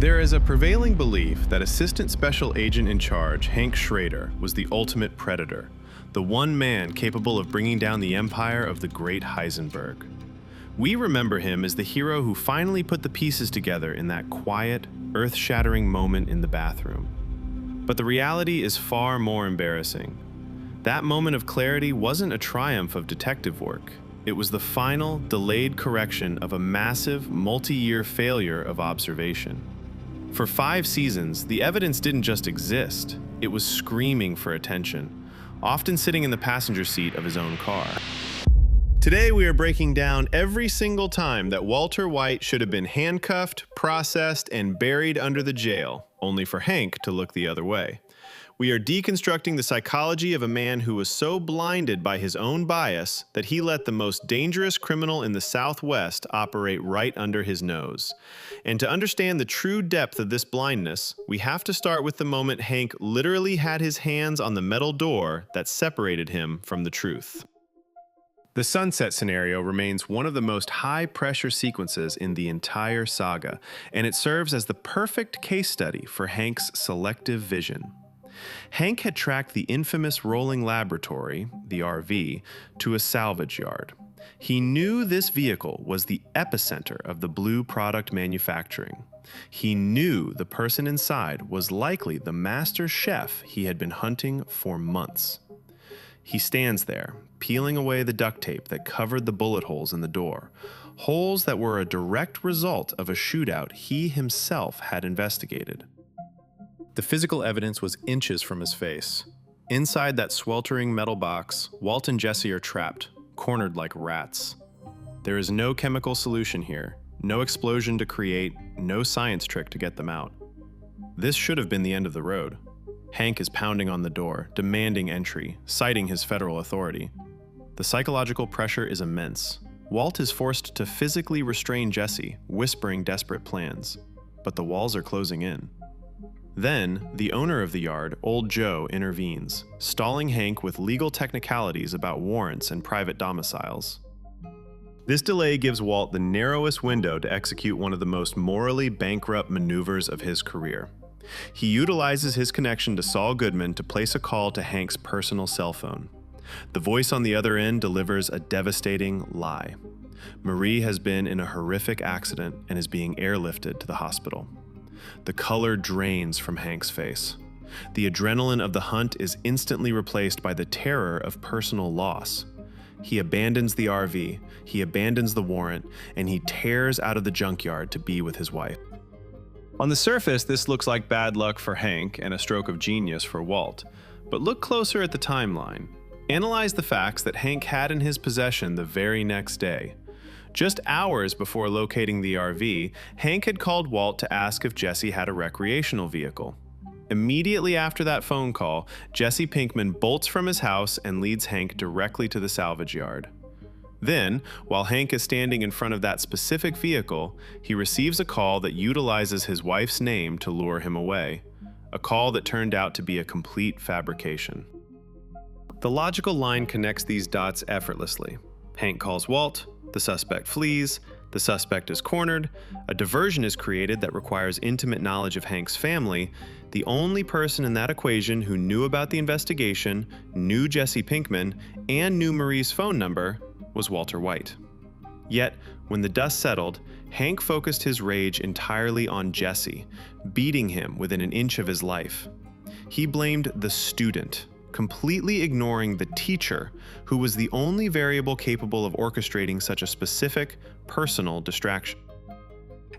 There is a prevailing belief that Assistant Special Agent in Charge Hank Schrader was the ultimate predator, the one man capable of bringing down the empire of the great Heisenberg. We remember him as the hero who finally put the pieces together in that quiet, earth-shattering moment in the bathroom. But the reality is far more embarrassing. That moment of clarity wasn't a triumph of detective work. It was the final, delayed correction of a massive, multi-year failure of observation. For 5 seasons, the evidence didn't just exist, it was screaming for attention, often sitting in the passenger seat of his own car. Today we are breaking down every single time that Walter White should have been handcuffed, processed, and buried under the jail, only for Hank to look the other way. We are deconstructing the psychology of a man who was so blinded by his own bias that he let the most dangerous criminal in the Southwest operate right under his nose. And to understand the true depth of this blindness, we have to start with the moment Hank literally had his hands on the metal door that separated him from the truth. The sunset scenario remains one of the most high-pressure sequences in the entire saga, and it serves as the perfect case study for Hank's selective vision. Hank had tracked the infamous rolling laboratory, the RV, to a salvage yard. He knew this vehicle was the epicenter of the blue product manufacturing. He knew the person inside was likely the master chef he had been hunting for months. He stands there, peeling away the duct tape that covered the bullet holes in the door, holes that were a direct result of a shootout he himself had investigated. The physical evidence was inches from his face. Inside that sweltering metal box, Walt and Jesse are trapped, cornered like rats. There is no chemical solution here, no explosion to create, no science trick to get them out. This should have been the end of the road. Hank is pounding on the door, demanding entry, citing his federal authority. The psychological pressure is immense. Walt is forced to physically restrain Jesse, whispering desperate plans. But the walls are closing in. Then, the owner of the yard, Old Joe, intervenes, stalling Hank with legal technicalities about warrants and private domiciles. This delay gives Walt the narrowest window to execute one of the most morally bankrupt maneuvers of his career. He utilizes his connection to Saul Goodman to place a call to Hank's personal cell phone. The voice on the other end delivers a devastating lie. Marie has been in a horrific accident and is being airlifted to the hospital. The color drains from Hank's face. The adrenaline of the hunt is instantly replaced by the terror of personal loss. He abandons the RV, he abandons the warrant, and he tears out of the junkyard to be with his wife. On the surface, this looks like bad luck for Hank and a stroke of genius for Walt. But look closer at the timeline. Analyze the facts that Hank had in his possession the very next day. Just hours before locating the RV, Hank had called Walt to ask if Jesse had a recreational vehicle. Immediately after that phone call, Jesse Pinkman bolts from his house and leads Hank directly to the salvage yard. Then, while Hank is standing in front of that specific vehicle, he receives a call that utilizes his wife's name to lure him away, a call that turned out to be a complete fabrication. The logical line connects these dots effortlessly. Hank calls Walt, the suspect flees, the suspect is cornered, a diversion is created that requires intimate knowledge of Hank's family. The only person in that equation who knew about the investigation, knew Jesse Pinkman, and knew Marie's phone number was Walter White. Yet, when the dust settled, Hank focused his rage entirely on Jesse, beating him within an inch of his life. He blamed the student, completely ignoring the teacher, who was the only variable capable of orchestrating such a specific, personal distraction.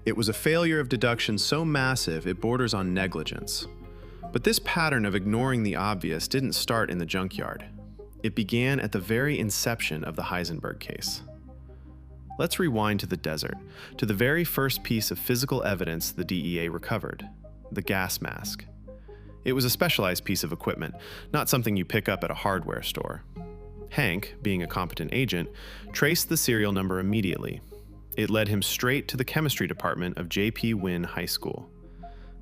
It was a failure of deduction so massive it borders on negligence. But this pattern of ignoring the obvious didn't start in the junkyard. It began at the very inception of the Heisenberg case. Let's rewind to the desert, to the very first piece of physical evidence the DEA recovered, the gas mask. It was a specialized piece of equipment, not something you pick up at a hardware store. Hank, being a competent agent, traced the serial number immediately. It led him straight to the chemistry department of J.P. Wynne High School.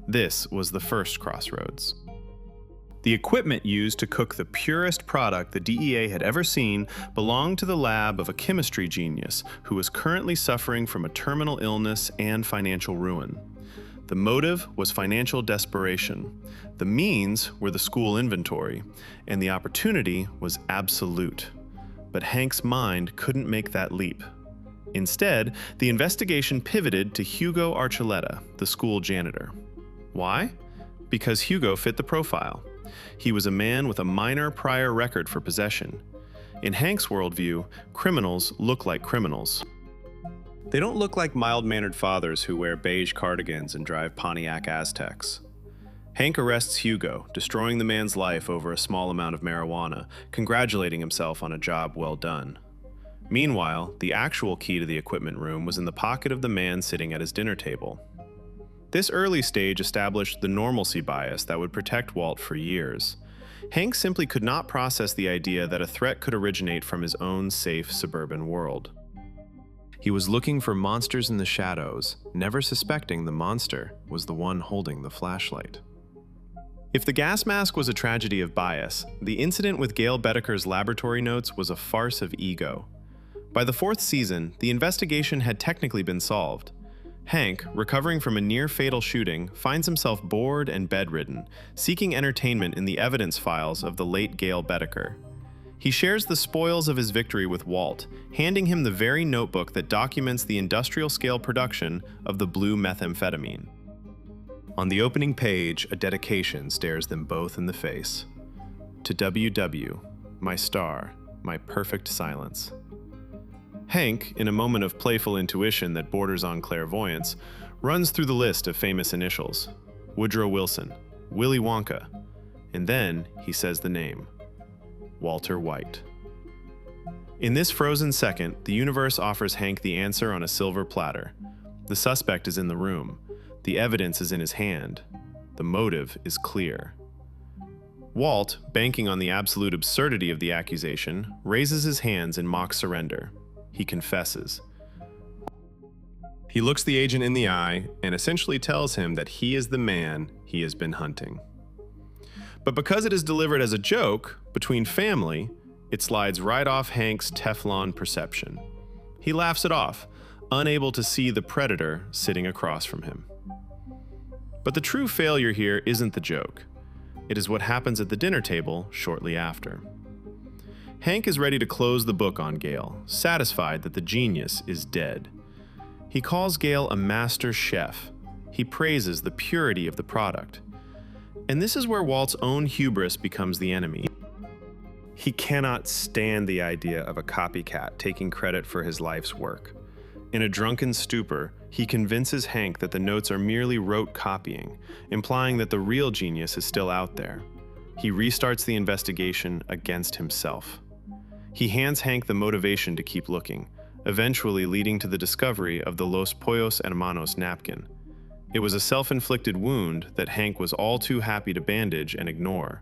This was the first crossroads. The equipment used to cook the purest product the DEA had ever seen belonged to the lab of a chemistry genius who was currently suffering from a terminal illness and financial ruin. The motive was financial desperation. The means were the school inventory, and the opportunity was absolute. But Hank's mind couldn't make that leap. Instead, the investigation pivoted to Hugo Archuleta, the school janitor. Why? Because Hugo fit the profile. He was a man with a minor prior record for possession. In Hank's worldview, criminals look like criminals. They don't look like mild-mannered fathers who wear beige cardigans and drive Pontiac Aztecs. Hank arrests Hugo, destroying the man's life over a small amount of marijuana, congratulating himself on a job well done. Meanwhile, the actual key to the equipment room was in the pocket of the man sitting at his dinner table. This early stage established the normalcy bias that would protect Walt for years. Hank simply could not process the idea that a threat could originate from his own safe suburban world. He was looking for monsters in the shadows, never suspecting the monster was the one holding the flashlight. If the gas mask was a tragedy of bias, the incident with Gail Bedeker's laboratory notes was a farce of ego. By the fourth season, the investigation had technically been solved. Hank, recovering from a near-fatal shooting, finds himself bored and bedridden, seeking entertainment in the evidence files of the late Gail Bedeker. He shares the spoils of his victory with Walt, handing him the very notebook that documents the industrial-scale production of the blue methamphetamine. On the opening page, a dedication stares them both in the face. To WW, my star, my perfect silence. Hank, in a moment of playful intuition that borders on clairvoyance, runs through the list of famous initials. Woodrow Wilson, Willy Wonka, and then he says the name. Walter White. In this frozen second, the universe offers Hank the answer on a silver platter. The suspect is in the room. The evidence is in his hand. The motive is clear. Walt, banking on the absolute absurdity of the accusation, raises his hands in mock surrender. He confesses. He looks the agent in the eye and essentially tells him that he is the man he has been hunting. But because it is delivered as a joke, between family, it slides right off Hank's Teflon perception. He laughs it off, unable to see the predator sitting across from him. But the true failure here isn't the joke. It is what happens at the dinner table shortly after. Hank is ready to close the book on Gail, satisfied that the genius is dead. He calls Gail a master chef. He praises the purity of the product. And this is where Walt's own hubris becomes the enemy. He cannot stand the idea of a copycat taking credit for his life's work. In a drunken stupor, he convinces Hank that the notes are merely rote copying, implying that the real genius is still out there. He restarts the investigation against himself. He hands Hank the motivation to keep looking, eventually leading to the discovery of the Los Pollos Hermanos napkin. It was a self-inflicted wound that Hank was all too happy to bandage and ignore.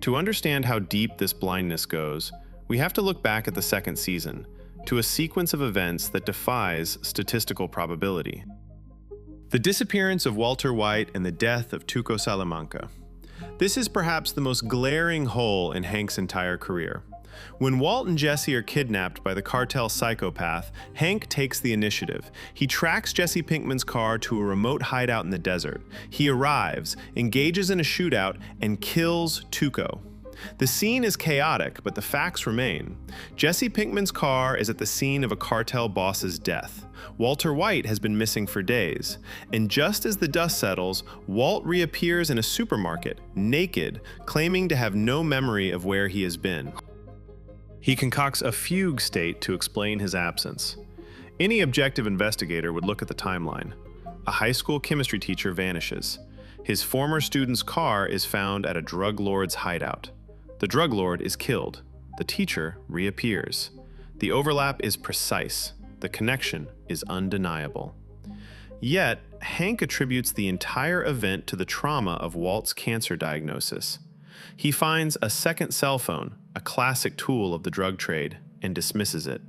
To understand how deep this blindness goes, we have to look back at the second season, to a sequence of events that defies statistical probability. The disappearance of Walter White and the death of Tuco Salamanca. This is perhaps the most glaring hole in Hank's entire career. When Walt and Jesse are kidnapped by the cartel psychopath, Hank takes the initiative. He tracks Jesse Pinkman's car to a remote hideout in the desert. He arrives, engages in a shootout, and kills Tuco. The scene is chaotic, but the facts remain. Jesse Pinkman's car is at the scene of a cartel boss's death. Walter White has been missing for days. And just as the dust settles, Walt reappears in a supermarket, naked, claiming to have no memory of where he has been. He concocts a fugue state to explain his absence. Any objective investigator would look at the timeline. A high school chemistry teacher vanishes. His former student's car is found at a drug lord's hideout. The drug lord is killed. The teacher reappears. The overlap is precise. The connection is undeniable. Yet, Hank attributes the entire event to the trauma of Walt's cancer diagnosis. He finds a second cell phone, a classic tool of the drug trade, and dismisses it.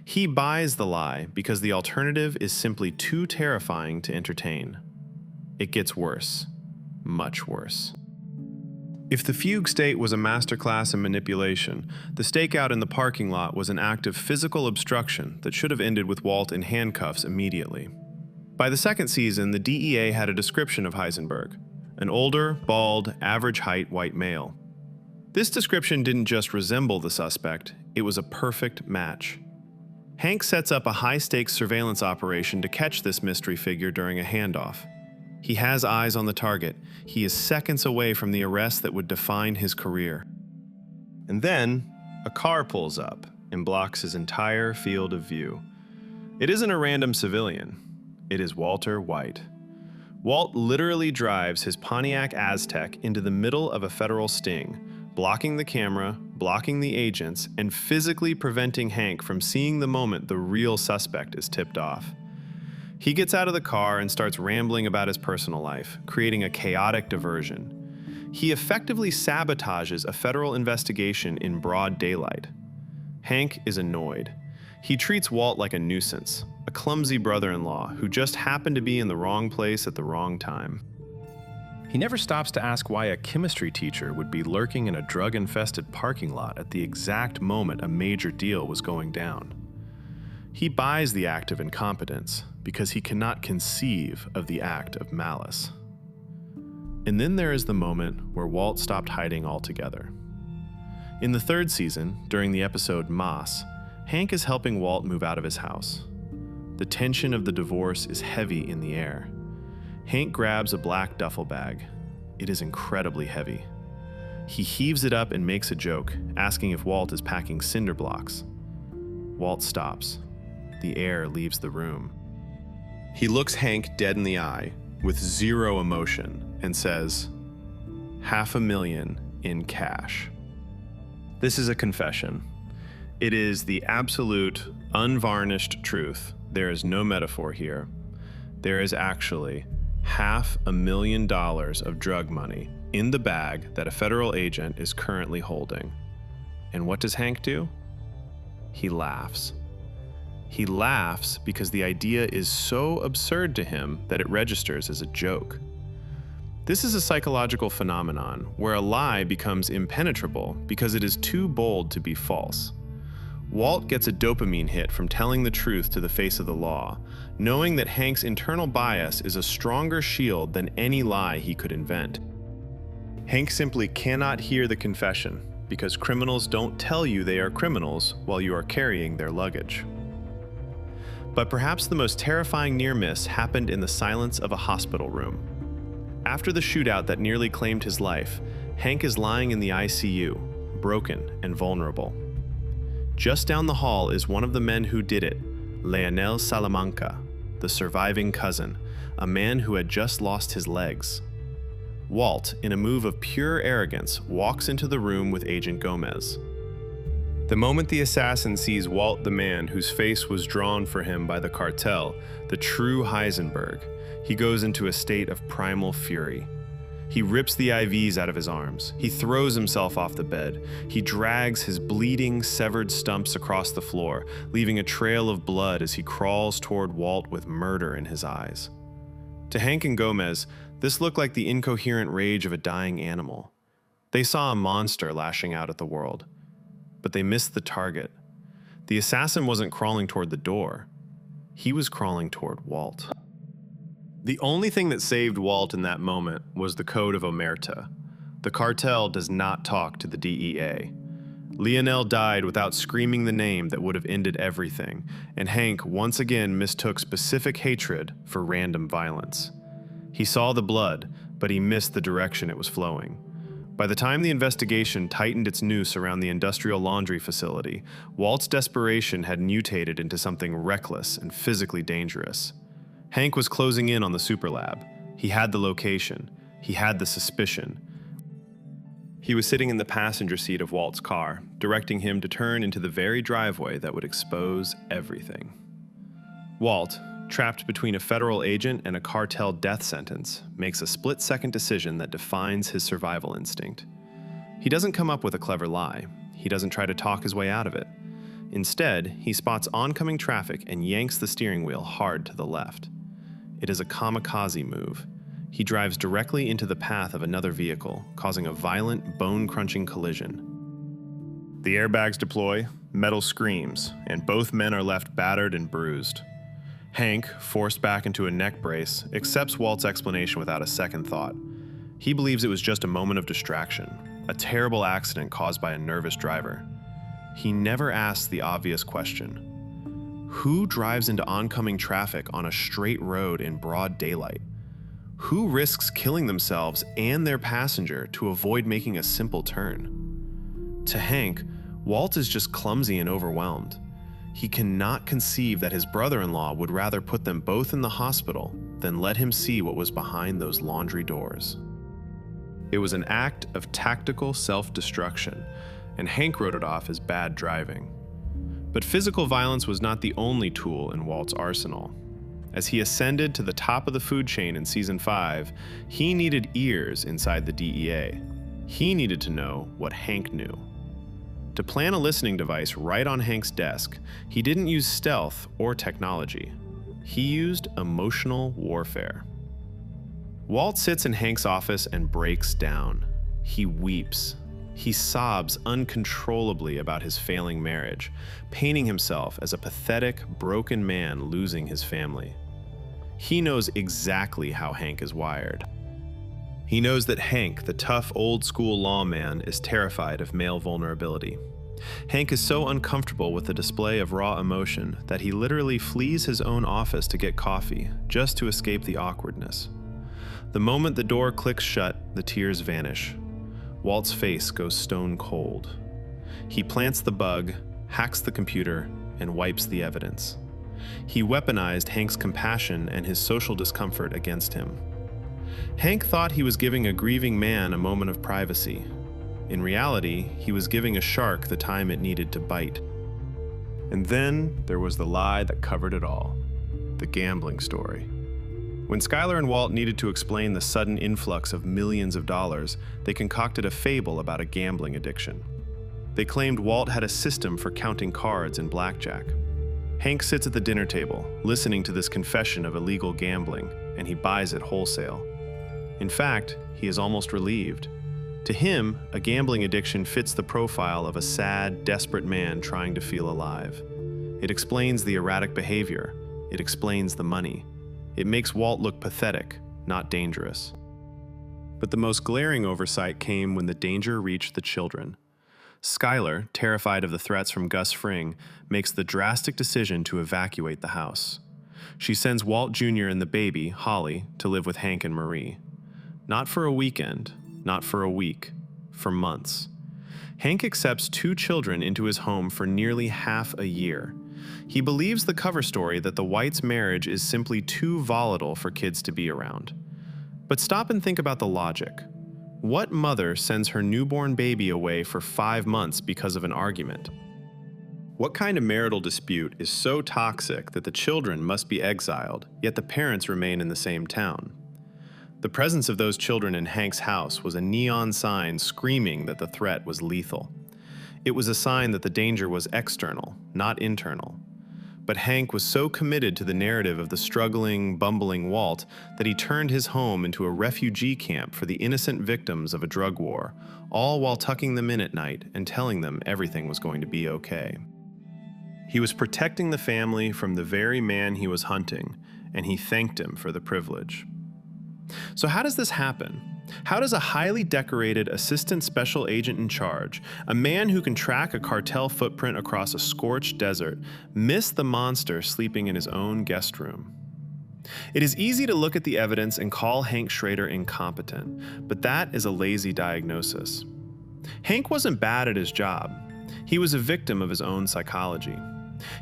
He buys the lie because the alternative is simply too terrifying to entertain. It gets worse, much worse. If the fugue state was a masterclass in manipulation, the stakeout in the parking lot was an act of physical obstruction that should have ended with Walt in handcuffs immediately. By the second season, the DEA had a description of Heisenberg: an older, bald, average height white male. This description didn't just resemble the suspect, it was a perfect match. Hank sets up a high-stakes surveillance operation to catch this mystery figure during a handoff. He has eyes on the target. He is seconds away from the arrest that would define his career. And then, a car pulls up and blocks his entire field of view. It isn't a random civilian. It is Walter White. Walt literally drives his Pontiac Aztek into the middle of a federal sting, blocking the camera, blocking the agents, and physically preventing Hank from seeing the moment the real suspect is tipped off. He gets out of the car and starts rambling about his personal life, creating a chaotic diversion. He effectively sabotages a federal investigation in broad daylight. Hank is annoyed. He treats Walt like a nuisance, a clumsy brother-in-law who just happened to be in the wrong place at the wrong time. He never stops to ask why a chemistry teacher would be lurking in a drug-infested parking lot at the exact moment a major deal was going down. He buys the act of incompetence because he cannot conceive of the act of malice. And then there is the moment where Walt stopped hiding altogether. In the third season, during the episode Moss, Hank is helping Walt move out of his house. The tension of the divorce is heavy in the air. Hank grabs a black duffel bag. It is incredibly heavy. He heaves it up and makes a joke, asking if Walt is packing cinder blocks. Walt stops. The air leaves the room. He looks Hank dead in the eye, with zero emotion, and says, $500,000 in cash. This is a confession. It is the absolute, unvarnished truth. There is no metaphor here. There is actually $500,000 of drug money in the bag that a federal agent is currently holding. And what does Hank do? He laughs. He laughs because the idea is so absurd to him that it registers as a joke. This is a psychological phenomenon where a lie becomes impenetrable because it is too bold to be false. Walt gets a dopamine hit from telling the truth to the face of the law, knowing that Hank's internal bias is a stronger shield than any lie he could invent. Hank simply cannot hear the confession because criminals don't tell you they are criminals while you are carrying their luggage. But perhaps the most terrifying near miss happened in the silence of a hospital room. After the shootout that nearly claimed his life, Hank is lying in the ICU, broken and vulnerable. Just down the hall is one of the men who did it, Leonel Salamanca, the surviving cousin, a man who had just lost his legs. Walt, in a move of pure arrogance, walks into the room with Agent Gomez. The moment the assassin sees Walt, the man whose face was drawn for him by the cartel, the true Heisenberg, he goes into a state of primal fury. He rips the IVs out of his arms. He throws himself off the bed. He drags his bleeding, severed stumps across the floor, leaving a trail of blood as he crawls toward Walt with murder in his eyes. To Hank and Gomez, this looked like the incoherent rage of a dying animal. They saw a monster lashing out at the world, but they missed the target. The assassin wasn't crawling toward the door. He was crawling toward Walt. The only thing that saved Walt in that moment was the Code of Omerta. The cartel does not talk to the DEA. Leonel died without screaming the name that would have ended everything, and Hank once again mistook specific hatred for random violence. He saw the blood, but he missed the direction it was flowing. By the time the investigation tightened its noose around the industrial laundry facility, Walt's desperation had mutated into something reckless and physically dangerous. Hank was closing in on the superlab. He had the location. He had the suspicion. He was sitting in the passenger seat of Walt's car, directing him to turn into the very driveway that would expose everything. Walt, trapped between a federal agent and a cartel death sentence, makes a split-second decision that defines his survival instinct. He doesn't come up with a clever lie. He doesn't try to talk his way out of it. Instead, he spots oncoming traffic and yanks the steering wheel hard to the left. It is a kamikaze move. He drives directly into the path of another vehicle, causing a violent, bone-crunching collision. The airbags deploy, metal screams, and both men are left battered and bruised. Hank, forced back into a neck brace, accepts Walt's explanation without a second thought. He believes it was just a moment of distraction, a terrible accident caused by a nervous driver. He never asks the obvious question: who drives into oncoming traffic on a straight road in broad daylight? Who risks killing themselves and their passenger to avoid making a simple turn? To Hank, Walt is just clumsy and overwhelmed. He cannot conceive that his brother-in-law would rather put them both in the hospital than let him see what was behind those laundry doors. It was an act of tactical self-destruction, and Hank wrote it off as bad driving. But physical violence was not the only tool in Walt's arsenal. As he ascended to the top of the food chain in Season 5, he needed ears inside the DEA. He needed to know what Hank knew. To plant a listening device right on Hank's desk, he didn't use stealth or technology. He used emotional warfare. Walt sits in Hank's office and breaks down. He weeps. He sobs uncontrollably about his failing marriage, painting himself as a pathetic, broken man losing his family. He knows exactly how Hank is wired. He knows that Hank, the tough, old-school lawman, is terrified of male vulnerability. Hank is so uncomfortable with the display of raw emotion that he literally flees his own office to get coffee, just to escape the awkwardness. The moment the door clicks shut, the tears vanish. Walt's face goes stone cold. He plants the bug, hacks the computer, and wipes the evidence. He weaponized Hank's compassion and his social discomfort against him. Hank thought he was giving a grieving man a moment of privacy. In reality, he was giving a shark the time it needed to bite. And then there was the lie that covered it all, the gambling story. When Skylar and Walt needed to explain the sudden influx of millions of dollars, they concocted a fable about a gambling addiction. They claimed Walt had a system for counting cards in blackjack. Hank sits at the dinner table, listening to this confession of illegal gambling, and he buys it wholesale. In fact, he is almost relieved. To him, a gambling addiction fits the profile of a sad, desperate man trying to feel alive. It explains the erratic behavior. It explains the money. It makes Walt look pathetic, not dangerous. But the most glaring oversight came when the danger reached the children. Skylar, terrified of the threats from Gus Fring, makes the drastic decision to evacuate the house. She sends Walt Jr. and the baby, Holly, to live with Hank and Marie. Not for a weekend, not for a week, for months. Hank accepts 2 children into his home for nearly half a year. He believes the cover story that the Whites' marriage is simply too volatile for kids to be around. But stop and think about the logic. What mother sends her newborn baby away for 5 months because of an argument? What kind of marital dispute is so toxic that the children must be exiled, yet the parents remain in the same town? The presence of those children in Hank's house was a neon sign screaming that the threat was lethal. It was a sign that the danger was external, not internal. But Hank was so committed to the narrative of the struggling, bumbling Walt that he turned his home into a refugee camp for the innocent victims of a drug war, all while tucking them in at night and telling them everything was going to be okay. He was protecting the family from the very man he was hunting, and he thanked him for the privilege. So how does this happen? How does a highly decorated assistant special agent in charge, a man who can track a cartel footprint across a scorched desert, miss the monster sleeping in his own guest room? It is easy to look at the evidence and call Hank Schrader incompetent, but that is a lazy diagnosis. Hank wasn't bad at his job. He was a victim of his own psychology.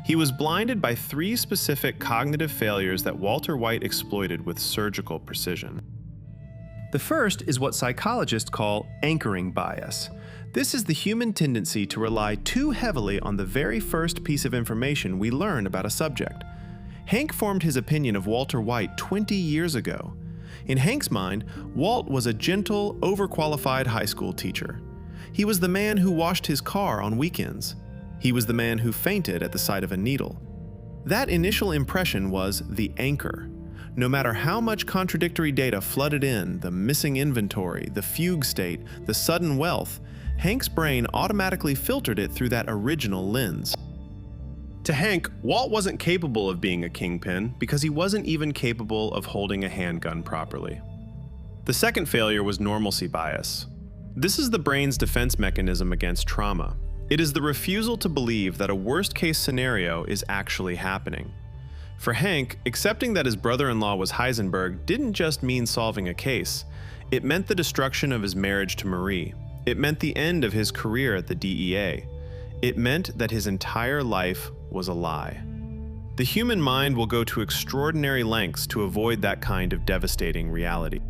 He was blinded by 3 specific cognitive failures that Walter White exploited with surgical precision. The first is what psychologists call anchoring bias. This is the human tendency to rely too heavily on the very first piece of information we learn about a subject. Hank formed his opinion of Walter White 20 years ago. In Hank's mind, Walt was a gentle, overqualified high school teacher. He was the man who washed his car on weekends. He was the man who fainted at the sight of a needle. That initial impression was the anchor. No matter how much contradictory data flooded in, the missing inventory, the fugue state, the sudden wealth, Hank's brain automatically filtered it through that original lens. To Hank, Walt wasn't capable of being a kingpin because he wasn't even capable of holding a handgun properly. The second failure was normalcy bias. This is the brain's defense mechanism against trauma. It is the refusal to believe that a worst-case scenario is actually happening. For Hank, accepting that his brother-in-law was Heisenberg didn't just mean solving a case. It meant the destruction of his marriage to Marie. It meant the end of his career at the DEA. It meant that his entire life was a lie. The human mind will go to extraordinary lengths to avoid that kind of devastating reality.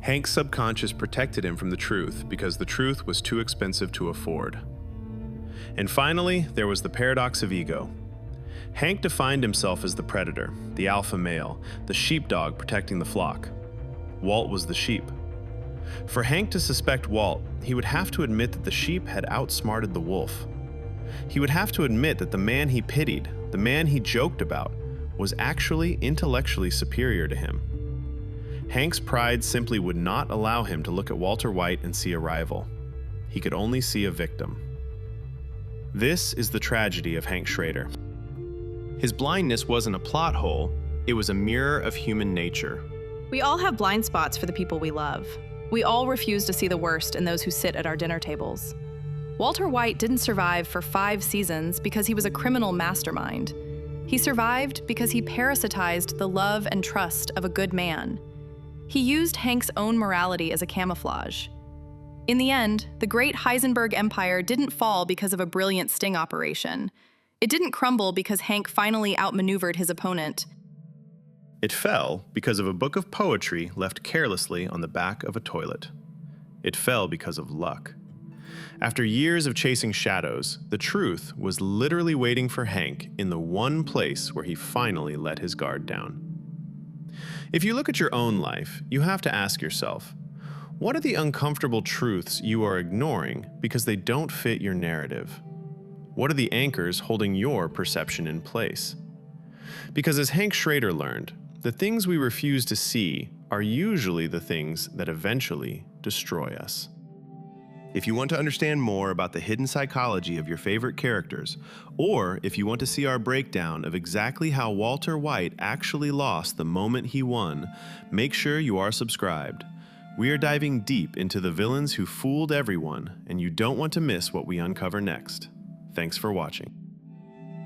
Hank's subconscious protected him from the truth because the truth was too expensive to afford. And finally, there was the paradox of ego. Hank defined himself as the predator, the alpha male, the sheepdog protecting the flock. Walt was the sheep. For Hank to suspect Walt, he would have to admit that the sheep had outsmarted the wolf. He would have to admit that the man he pitied, the man he joked about, was actually intellectually superior to him. Hank's pride simply would not allow him to look at Walter White and see a rival. He could only see a victim. This is the tragedy of Hank Schrader. His blindness wasn't a plot hole, it was a mirror of human nature. We all have blind spots for the people we love. We all refuse to see the worst in those who sit at our dinner tables. Walter White didn't survive for 5 seasons because he was a criminal mastermind. He survived because he parasitized the love and trust of a good man. He used Hank's own morality as a camouflage. In the end, the great Heisenberg empire didn't fall because of a brilliant sting operation. It didn't crumble because Hank finally outmaneuvered his opponent. It fell because of a book of poetry left carelessly on the back of a toilet. It fell because of luck. After years of chasing shadows, the truth was literally waiting for Hank in the one place where he finally let his guard down. If you look at your own life, you have to ask yourself, what are the uncomfortable truths you are ignoring because they don't fit your narrative? What are the anchors holding your perception in place? Because as Hank Schrader learned, the things we refuse to see are usually the things that eventually destroy us. If you want to understand more about the hidden psychology of your favorite characters, or if you want to see our breakdown of exactly how Walter White actually lost the moment he won, make sure you are subscribed. We are diving deep into the villains who fooled everyone, and you don't want to miss what we uncover next. Thanks for watching.